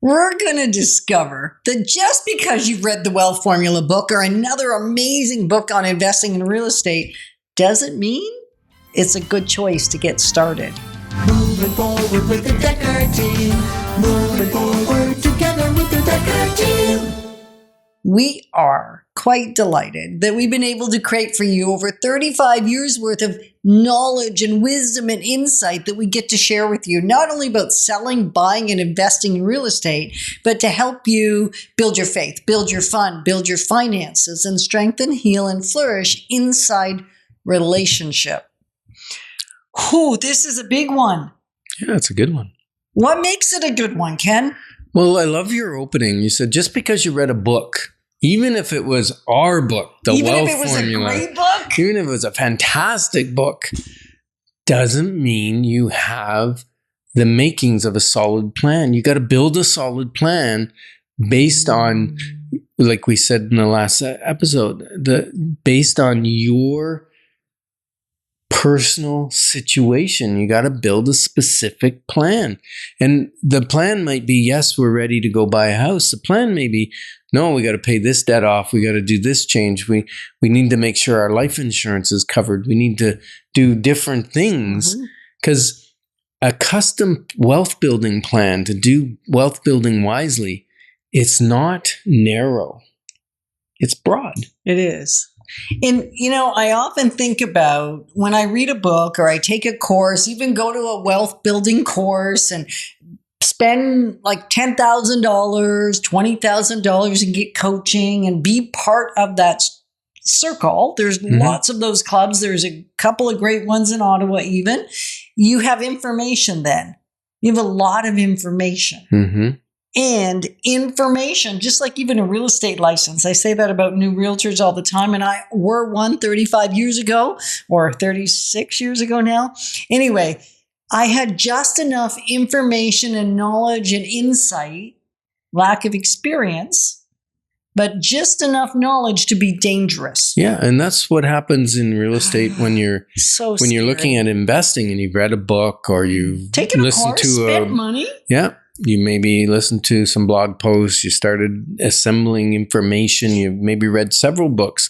We're going to discover that just because you've read the Wealth Formula book or another amazing book on investing in real estate doesn't mean it's a good choice to get started. Moving forward with the Dekker Team. Moving forward together with the Dekker Team. We are quite delighted that we've been able to create for you over 35 years worth of knowledge and wisdom and insight that we get to share with you, not only about selling, buying, and investing in real estate, but to help you build your faith, build your fund, build your finances, and strengthen, heal, and flourish inside relationship. Whew, this is a big one. Yeah, it's a good one. What makes it a good one, Ken? Well, I love your opening. You said just because you read a book, even if it was our book, The Wealth Formula, even if it was a great book, even if it was a fantastic book, doesn't mean you have the makings of a solid plan. You got to build a solid plan based on, like we said in the last episode, based on your personal situation. You got to build a specific plan. And the plan might be, yes, we're ready to go buy a house. The plan may be, no, we got to pay this debt off. We got to do this change. We need to make sure our life insurance is covered. We need to do different things because a custom wealth building plan to do wealth building wisely, it's not narrow. It's broad. It is. And, I often think about when I read a book or I take a course, even go to a wealth building course and spend like $10,000, $20,000 and get coaching and be part of that circle. There's lots of those clubs. There's a couple of great ones in Ottawa even. You have information then. You have a lot of information. And information, just like even a real estate license. I say that about new realtors all the time. And I were one 35 years ago or 36 years ago now. Anyway, I had just enough information and knowledge and insight, lack of experience, but just enough knowledge to be dangerous. Yeah, and that's what happens in real estate when you're you're looking at investing and you've read a book or you've taken a course, spent money. Yeah. You maybe listened to some blog posts, you started assembling information, you maybe read several books.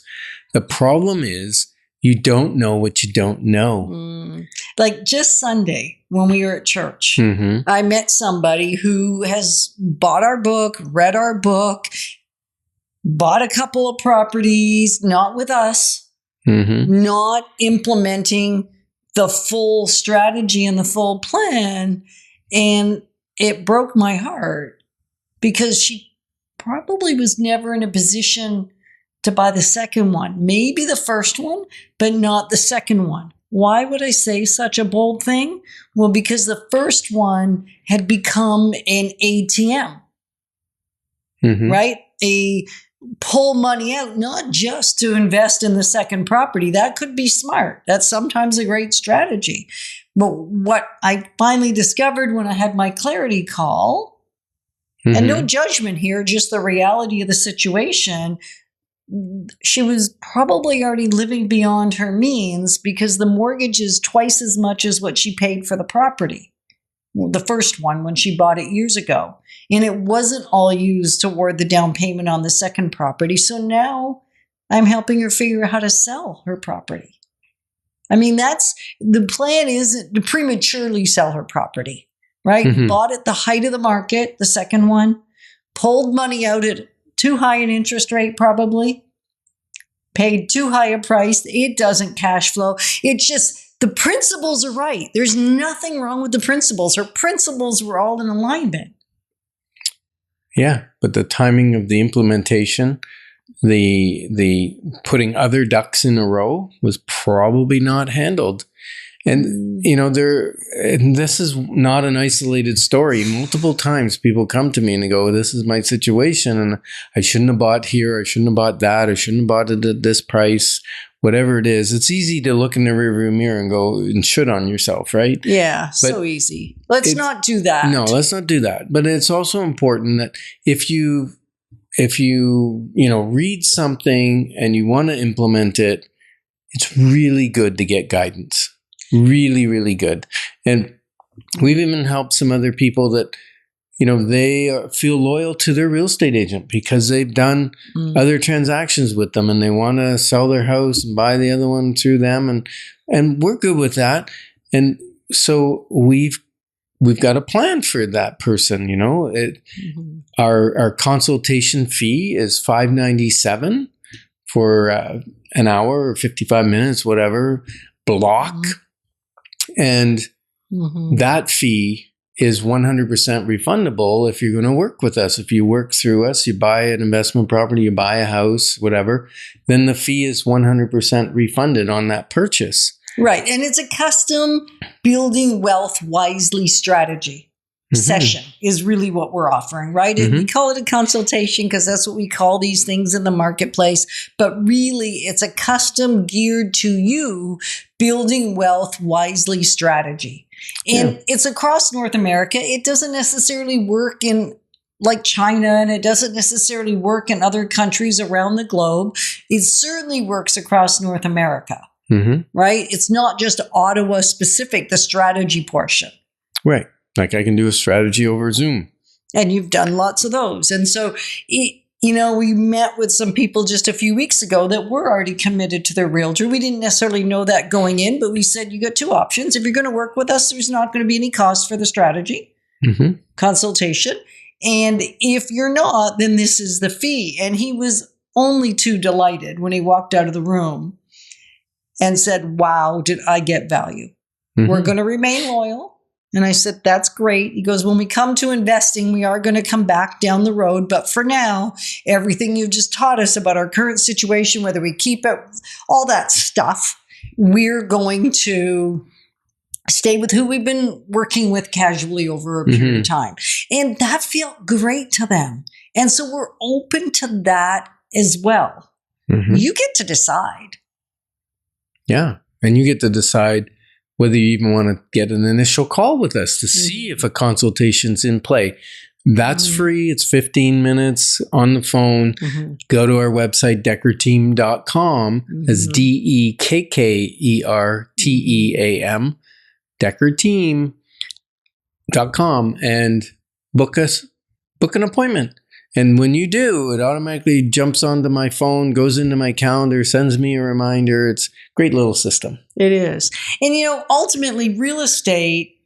The problem is you don't know what you don't know. Like just Sunday when we were at church, I met somebody who has bought our book, read our book, bought a couple of properties, not with us, not implementing the full strategy and the full plan. And it broke my heart because she probably was never in a position to buy the second one. Maybe the first one, but not the second one. Why would I say such a bold thing? Well, because the first one had become an ATM, right? A pull money out, not just to invest in the second property. That could be smart. That's sometimes a great strategy. But what I finally discovered when I had my clarity call, and no judgment here, just the reality of the situation, she was probably already living beyond her means because the mortgage is twice as much as what she paid for the property. Well, the first one when she bought it years ago. And it wasn't all used toward the down payment on the second property. So now I'm helping her figure out how to sell her property. I mean, that's the plan isn't to prematurely sell her property, right? Bought at the height of the market, the second one, pulled money out at too high an interest rate, probably paid too high a price. It doesn't cash flow. It's just the principles are right. There's nothing wrong with the principles. Her principles were all in alignment. Yeah, but the timing of the implementation, the putting other ducks in a row was probably not handled. And, and this is not an isolated story. Multiple times people come to me and they go, this is my situation and I shouldn't have bought here. I shouldn't have bought that. I shouldn't have bought it at this price, whatever it is. It's easy to look in the rearview mirror and go and shit on yourself, right? Yeah, but so easy. Let's not do that. No, let's not do that. But it's also important that if you read something and you want to implement it, it's really good to get guidance. Really, really good. And we've even helped some other people that, they feel loyal to their real estate agent because they've done other transactions with them and they want to sell their house and buy the other one through them. And we're good with that. And so we've got a plan for that person, Our consultation fee is $5.97 for an hour or 55 minutes, whatever, block. And that fee is 100% refundable if you're going to work with us. If you work through us, you buy an investment property, you buy a house, whatever, then the fee is 100% refunded on that purchase. Right. And it's a custom building wealth wisely strategy session is really what we're offering, right? And we call it a consultation because that's what we call these things in the marketplace. But really, it's a custom geared to you building wealth wisely strategy. And it's across North America. It doesn't necessarily work in like China, and it doesn't necessarily work in other countries around the globe. It certainly works across North America, right? It's not just Ottawa specific, the strategy portion. Right. Like I can do a strategy over Zoom. And you've done lots of those. And so, we met with some people just a few weeks ago that were already committed to their realtor. We didn't necessarily know that going in, but we said, you got two options. If you're going to work with us, there's not going to be any cost for the strategy consultation. And if you're not, then this is the fee. And he was only too delighted when he walked out of the room and said, wow, did I get value? We're going to remain loyal. And I said, that's great. He goes, when we come to investing, we are going to come back down the road. But for now, everything you just taught us about our current situation, whether we keep it, all that stuff, we're going to stay with who we've been working with casually over a period of time. And that felt great to them. And so we're open to that as well. You get to decide. Yeah. And you get to decide whether you even want to get an initial call with us to see if a consultation's in play. That's free. It's 15 minutes on the phone. Go to our website, dekkerteam.com. That's DEKKERTEAM, dekkerteam.com, and book an appointment. And when you do, it automatically jumps onto my phone, goes into my calendar, sends me a reminder. It's a great little system. It is. And, ultimately, real estate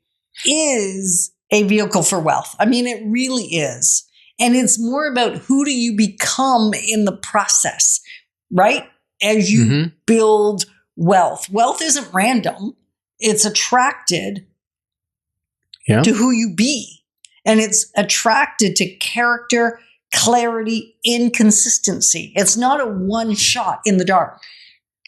is a vehicle for wealth. I mean, it really is. And it's more about who do you become in the process, right? As you build wealth. Wealth isn't random. It's attracted to who you be. And it's attracted to character, clarity, inconsistency. It's not a one shot in the dark.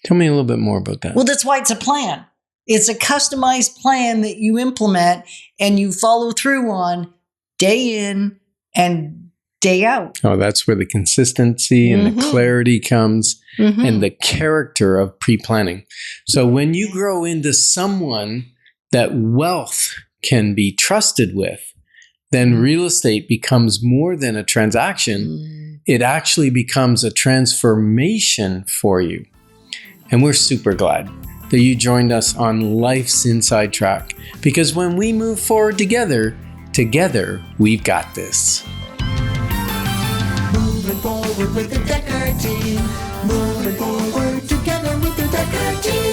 Tell me a little bit more about that. Well, that's why it's a plan. It's a customized plan that you implement and you follow through on day in and day out. Oh, that's where the consistency and the clarity comes and the character of pre-planning. So when you grow into someone that wealth can be trusted with, then real estate becomes more than a transaction. It actually becomes a transformation for you. And we're super glad that you joined us on Life's Inside Track, because when we move forward together, we've got this. Moving forward with the Dekker Team. Moving forward together with the Dekker Team.